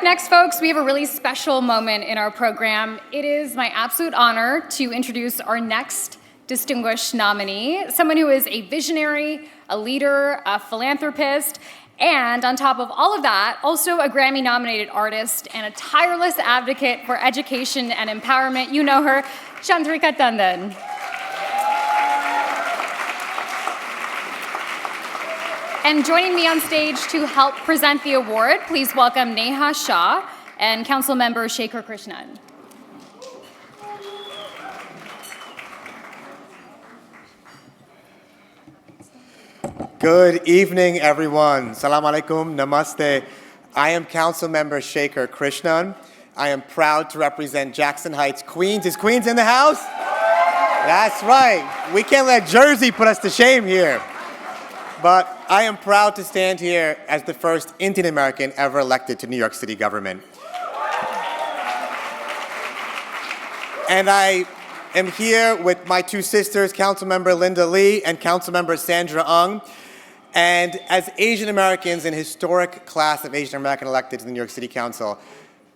next, folks, we have a really special moment in our program. It is my absolute honor to introduce our next distinguished nominee, someone who is a visionary, a leader, a philanthropist, and on top of all of that, also a Grammy-nominated artist and a tireless advocate for education and empowerment. You know her, Chandrika Tandon. And joining me on stage to help present the award, please welcome Neha Shah and Councilmember Shekhar Krishnan. Good evening, everyone. Salam alaikum, namaste. I am Councilmember Shekhar Krishnan. I am proud to represent Jackson Heights, Queens. Is Queens in the house? That's right. We can't let Jersey put us to shame here. But I am proud to stand here as the first Indian American ever elected to New York City government. And I am here with my two sisters, Councilmember Linda Lee and Councilmember Sandra Ung. And as Asian Americans in historic class of Asian American elected to the New York City Council,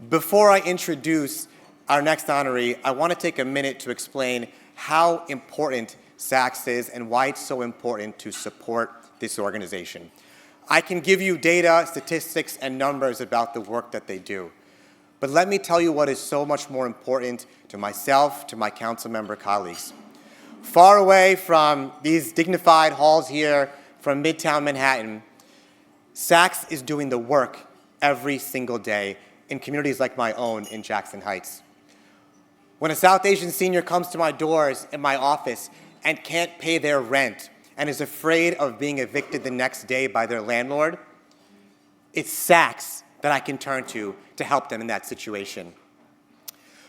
before I introduce our next honoree, I want to take a minute to explain how important SACSS is and why it's so important to support this organization. I can give you data, statistics, and numbers about the work that they do. But let me tell you what is so much more important to myself, to my council member colleagues. Far away from these dignified halls here from Midtown Manhattan, SACSS is doing the work every single day in communities like my own in Jackson Heights. When a South Asian senior comes to my doors in my office and can't pay their rent and is afraid of being evicted the next day by their landlord, it's SACSS that I can turn to help them in that situation.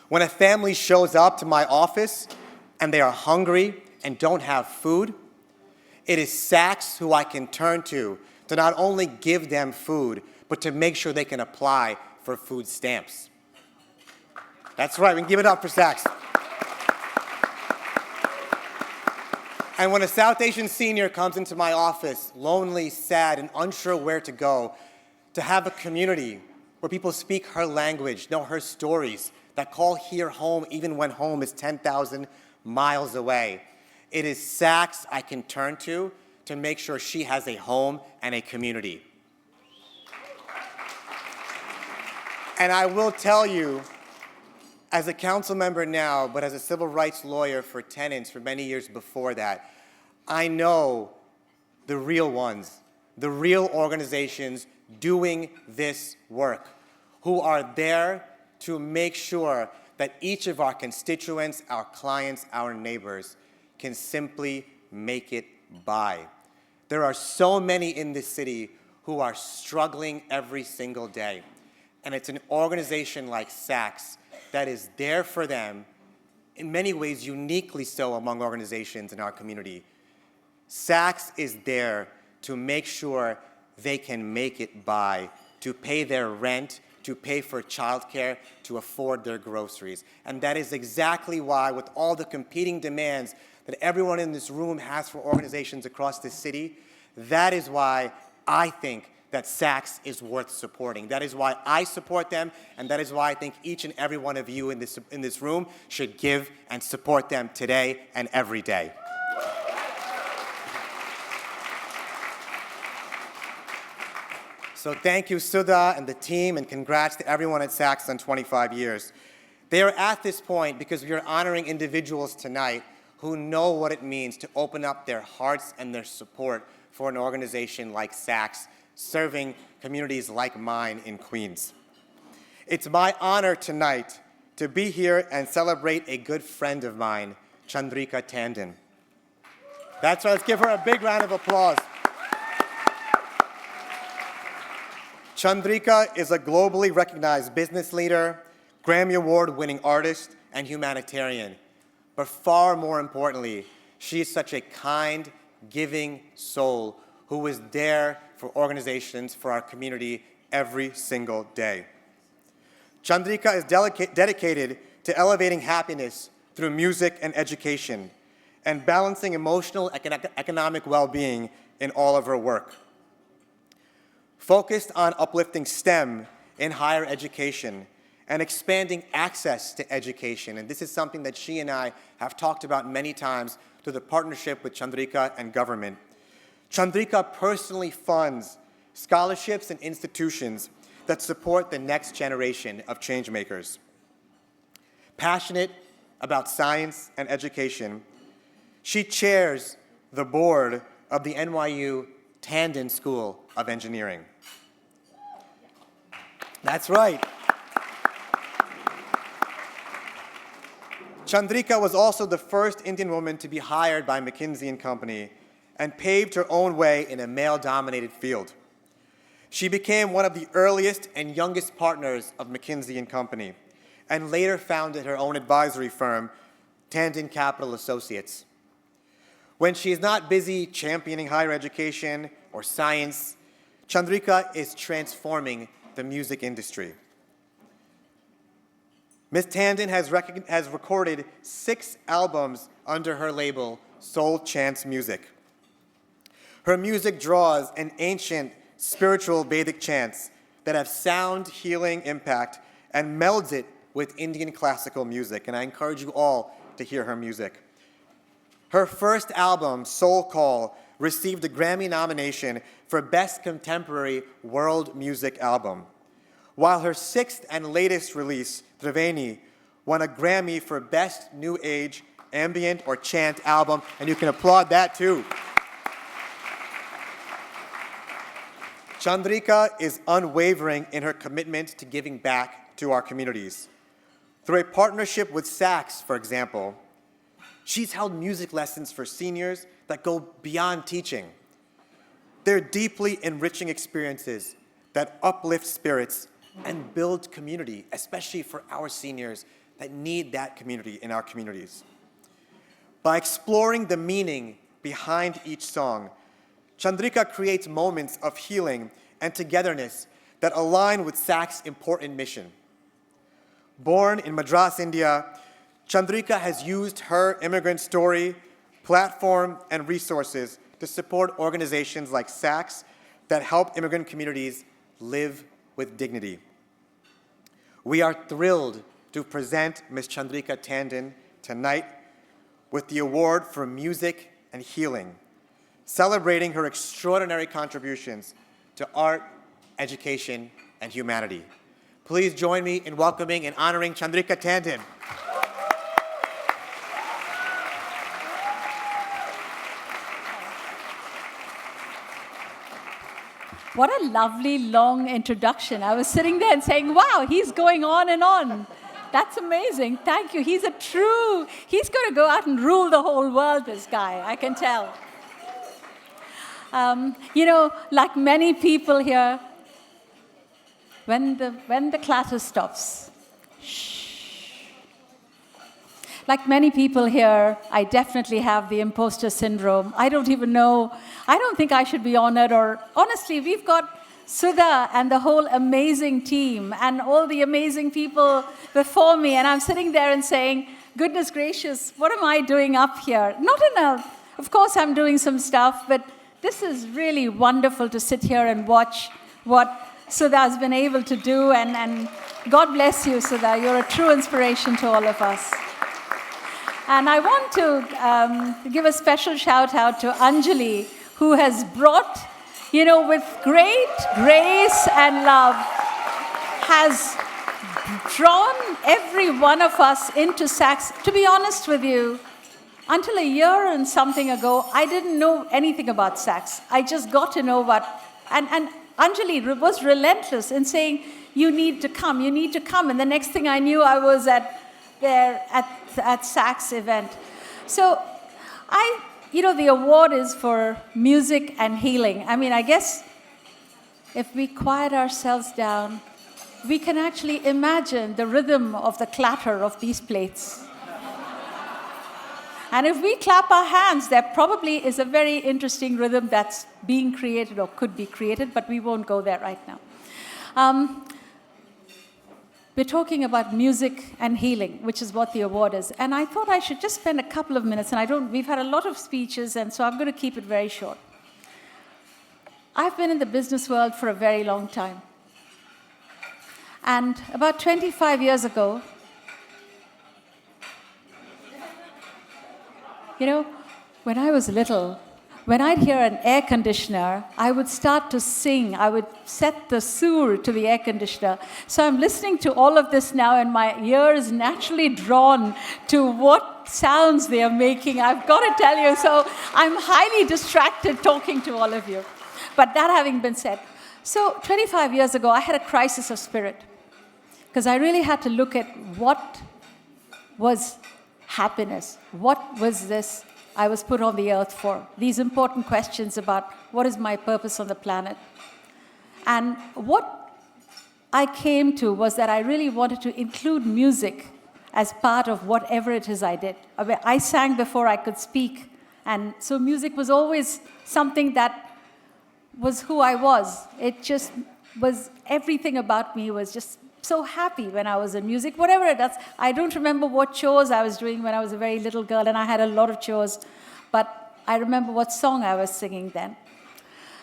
When a family shows up to my office and they are hungry and don't have food, it is SACSS who I can turn to not only give them food, but to make sure they can apply for food stamps. That's right, we can give it up for SACSS. And when a South Asian senior comes into my office, lonely, sad, and unsure where to go, to have a community where people speak her language, know her stories, that call here home even when home is 10,000 miles away, it is SACSS I can turn to make sure she has a home and a community. And I will tell you, as a council member now, but as a civil rights lawyer for tenants for many years before that, I know the real ones, the real organizations doing this work, who are there to make sure that each of our constituents, our clients, our neighbors can simply make it by. There are so many in this city who are struggling every single day. And it's an organization like SACSS that is there for them, in many ways uniquely so among organizations in our community. SACSS is there to make sure they can make it by, to pay their rent, to pay for childcare, to afford their groceries. And that is exactly why, with all the competing demands that everyone in this room has for organizations across this city, that is why I think that SACSS is worth supporting. That is why I support them, and that is why I think each and every one of you in this room should give and support them today and every day. So thank you, Sudha and the team, and congrats to everyone at SACSS on 25 years. They are at this point because we are honoring individuals tonight who know what it means to open up their hearts and their support for an organization like SACSS, serving communities like mine in Queens. It's my honor tonight to be here and celebrate a good friend of mine, Chandrika Tandon. That's right, let's give her a big round of applause. Chandrika is a globally recognized business leader, Grammy Award-winning artist, and humanitarian. But far more importantly, she is such a kind, giving soul who is there for organizations, for our community every single day. Chandrika is dedicated to elevating happiness through music and education and balancing emotional and economic well-being in all of her work. Focused on uplifting STEM in higher education and expanding access to education. And this is something that she and I have talked about many times through the partnership with Chandrika and government. Chandrika personally funds scholarships and institutions that support the next generation of changemakers. Passionate about science and education, she chairs the board of the NYU Tandon School of Engineering. That's right. Chandrika was also the first Indian woman to be hired by McKinsey & Company and paved her own way in a male-dominated field. She became one of the earliest and youngest partners of McKinsey & Company and later founded her own advisory firm, Tandon Capital Associates. When she is not busy championing higher education or science, Chandrika is transforming the music industry. Ms. Tandon has recorded 6 albums under her label, Soul Chants Music. Her music draws an ancient spiritual Vedic chants that have sound healing impact and melds it with Indian classical music, and I encourage you all to hear her music. Her first album, Soul Call, received a Grammy nomination for Best Contemporary World Music Album, while her 6th and latest release, Triveni, won a Grammy for Best New Age Ambient or Chant Album, and you can applaud that too. Chandrika is unwavering in her commitment to giving back to our communities. Through a partnership with SACSS, for example, she's held music lessons for seniors that go beyond teaching. They're deeply enriching experiences that uplift spirits and build community, especially for our seniors that need that community in our communities. By exploring the meaning behind each song, Chandrika creates moments of healing and togetherness that align with SACSS' important mission. Born in Madras, India, Chandrika has used her immigrant story, platform, and resources to support organizations like SACSS that help immigrant communities live with dignity. We are thrilled to present Ms. Chandrika Tandon tonight with the Award for Music and Healing, celebrating her extraordinary contributions to art, education, and humanity. Please join me in welcoming and honoring Chandrika Tandon. What a lovely, long introduction. I was sitting there and saying, wow, he's going on and on. That's amazing. Thank you. He's going to go out and rule the whole world, this guy, I can tell. Like many people here, when the clatter stops, shh. Like many people here, I definitely have the imposter syndrome. I don't think I should be honored, or honestly, we've got Sudha and the whole amazing team and all the amazing people before me, and I'm sitting there and saying, goodness gracious, what am I doing up here? Of course I'm doing some stuff, but this is really wonderful to sit here and watch what Sudha has been able to do, and God bless you, Sudha. You're a true inspiration to all of us. And I want to give a special shout out to Anjali, who has brought, with great grace and love, has drawn every one of us into SACSS. To be honest with you, until a year and something ago, I didn't know anything about SACSS. I just got to know and Anjali was relentless in saying, you need to come. And the next thing I knew, I was at SACSS event. So the award is for music and healing. I mean, I guess if we quiet ourselves down, we can actually imagine the rhythm of the clatter of these plates. And if we clap our hands, there probably is a very interesting rhythm that's being created or could be created, but we won't go there right now. We're talking about music and healing, which is what the award is. And I thought I should just spend a couple of minutes, and we've had a lot of speeches, and so I'm going to keep it very short. I've been in the business world for a very long time. And about 25 years ago, you know, when I was little, when I'd hear an air conditioner, I would start to sing. I would set the sur to the air conditioner. So I'm listening to all of this now, and my ear is naturally drawn to what sounds they are making. I've got to tell you, so I'm highly distracted talking to all of you. But that having been said, so 25 years ago, I had a crisis of spirit, because I really had to look at what was happiness. What was this I was put on the earth for? These important questions about what is my purpose on the planet. And what I came to was that I really wanted to include music as part of whatever it is I did. I sang before I could speak, and so music was always something that was who I was. It just was, everything about me was just so happy when I was in music, whatever it does. I don't remember what chores I was doing when I was a very little girl, and I had a lot of chores, but I remember what song I was singing then.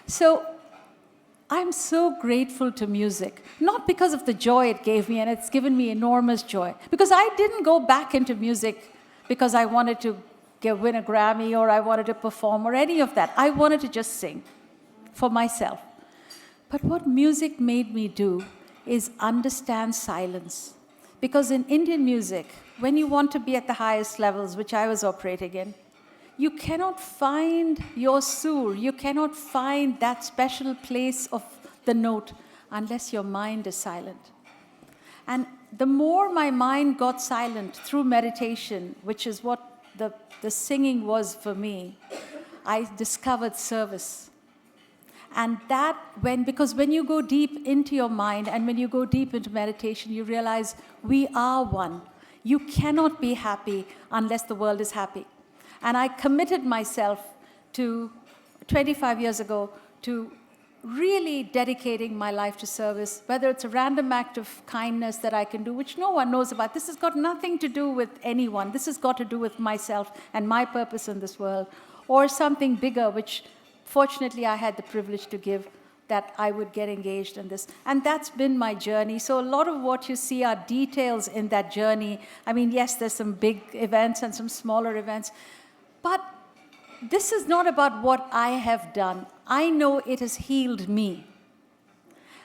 So I'm so grateful to music, not because of the joy it gave me, and it's given me enormous joy, because I didn't go back into music because I wanted to win a Grammy or I wanted to perform or any of that. I wanted to just sing for myself. But what music made me do is understand silence. Because in Indian music, when you want to be at the highest levels, which I was operating in, you cannot find your sur, you cannot find that special place of the note unless your mind is silent. And the more my mind got silent through meditation, which is what the singing was for me, I discovered service. And that, because when you go deep into your mind and when you go deep into meditation, you realize we are one. You cannot be happy unless the world is happy. And I committed myself to, 25 years ago, to really dedicating my life to service, whether it's a random act of kindness that I can do, which no one knows about. This has got nothing to do with anyone. This has got to do with myself and my purpose in this world, or something bigger, which fortunately I had the privilege to give, that I would get engaged in this. And that's been my journey. So a lot of what you see are details in that journey. I mean, yes, there's some big events and some smaller events, but this is not about what I have done. I know it has healed me.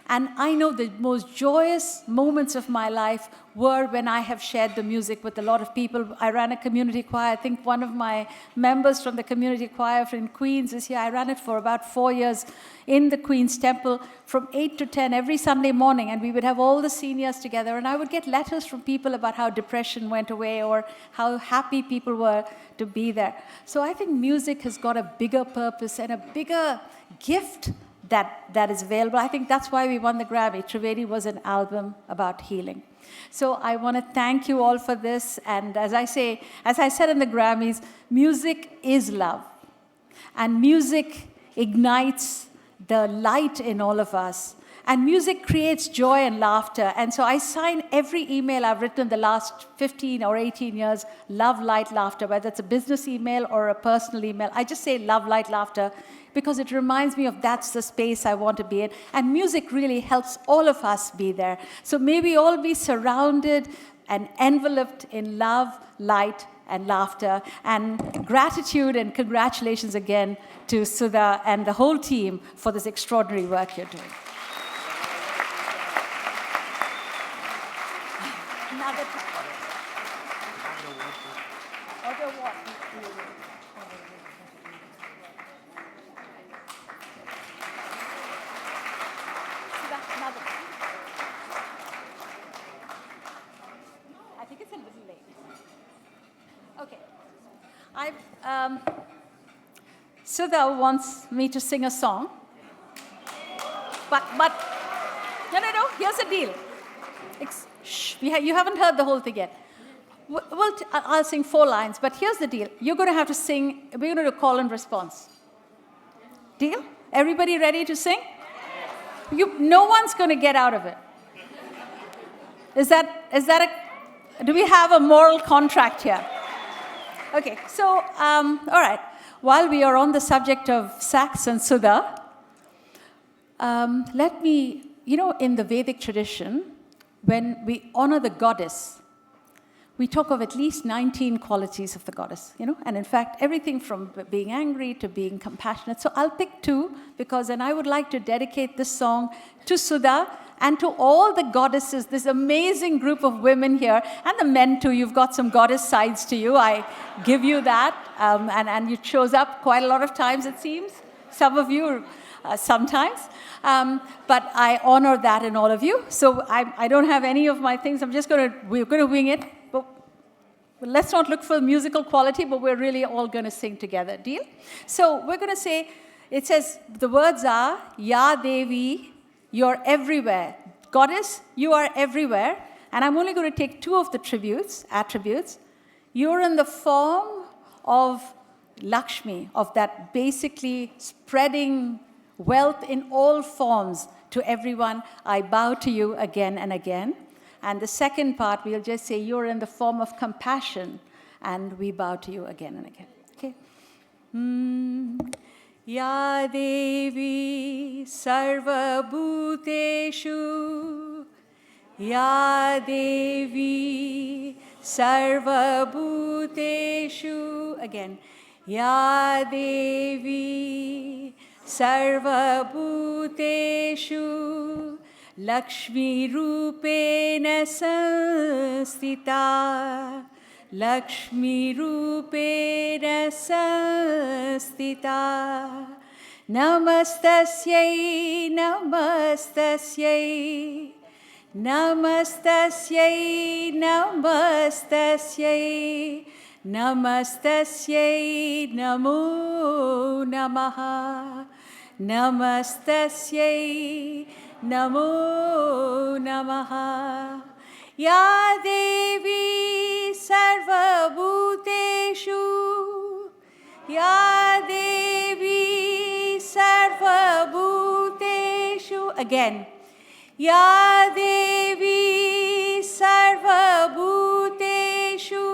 And I know the most joyous moments of my life were when I have shared the music with a lot of people. I ran a community choir. I think one of my members from the community choir in Queens is here. I ran it for about 4 years in the Queen's Temple from 8 to 10 every Sunday morning. And we would have all the seniors together. And I would get letters from people about how depression went away or how happy people were to be there. So I think music has got a bigger purpose and a bigger gift that is available. I think that's why we won the Grammy. Trivedi was an album about healing. So I want to thank you all for this. And as I said in the Grammys, music is love. And music ignites the light in all of us. And music creates joy and laughter. And so I sign every email I've written the last 15 or 18 years, love, light, laughter, whether it's a business email or a personal email. I just say love, light, laughter, because it reminds me of that's the space I want to be in. And music really helps all of us be there. So may we all be surrounded and enveloped in love, light, and laughter. And gratitude and congratulations again to Sudha and the whole team for this extraordinary work you're doing. Another time. Okay, what? I think it's a little late. Okay. Sudha wants me to sing a song. But no, here's the deal. Shh, you haven't heard the whole thing yet. Well, I'll sing 4 lines, but here's the deal. You're going to have to sing, we're going to do call and response. Deal? Everybody ready to sing? No one's going to get out of it. Do we have a moral contract here? Okay, so, all right. While we are on the subject of SACSS and Sudha, let me, in the Vedic tradition, when we honor the goddess, we talk of at least 19 qualities of the goddess, and in fact, everything from being angry to being compassionate. So I'll pick two, and I would like to dedicate this song to Sudha and to all the goddesses, this amazing group of women here, and the men too. You've got some goddess sides to you. I give you that, and it shows up quite a lot of times, it seems. Some of you, sometimes. But I honor that in all of you. So I don't have any of my things. We're going to wing it. But let's not look for musical quality, but we're really all going to sing together. Deal? So we're going to say, it says, the words are, Ya Devi, you're everywhere. Goddess, you are everywhere. And I'm only going to take two of the attributes. You're in the form of Lakshmi, of that basically spreading wealth in all forms to everyone. I bow to you again and again. And the second part, we'll just say, you're in the form of compassion, and we bow to you again and again. Okay? Ya Devi Sarva Bhuteshu, Ya Devi Sarva Bhuteshu. Again. Ya Devi Sarva Bhuteshu, Lakshmi Rupena Sanstita, Lakshmi Rupena Sanstita. Namastasyai, Namastasyai, Namastasyai, Namastasyai, Namastasyai, Namo Namaha, Namastasyai, Namo Namaha. Ya Devi Sarva Bhuteshu, Ya Devi Sarva Bhuteshu. Again. Ya Devi Sarva Bhuteshu,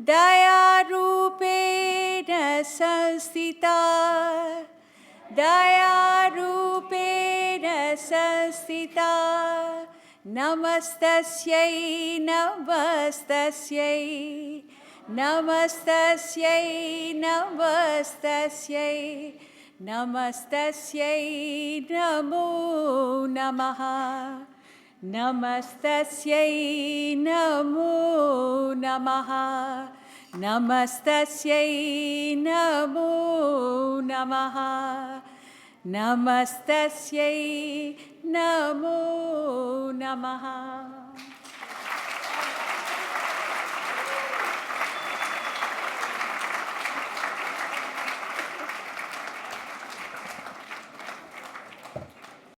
Daya Rupena Sanstita, Daya Rupena Sanstita. Namastasyai, Namastasyai, Namastasyai, Namastasyai, Namastasyai, Namo Namaha, Namastasyai, Namo Namaha, Namastasyai, Namo Namaha, Namastasyai, Namo Namaha.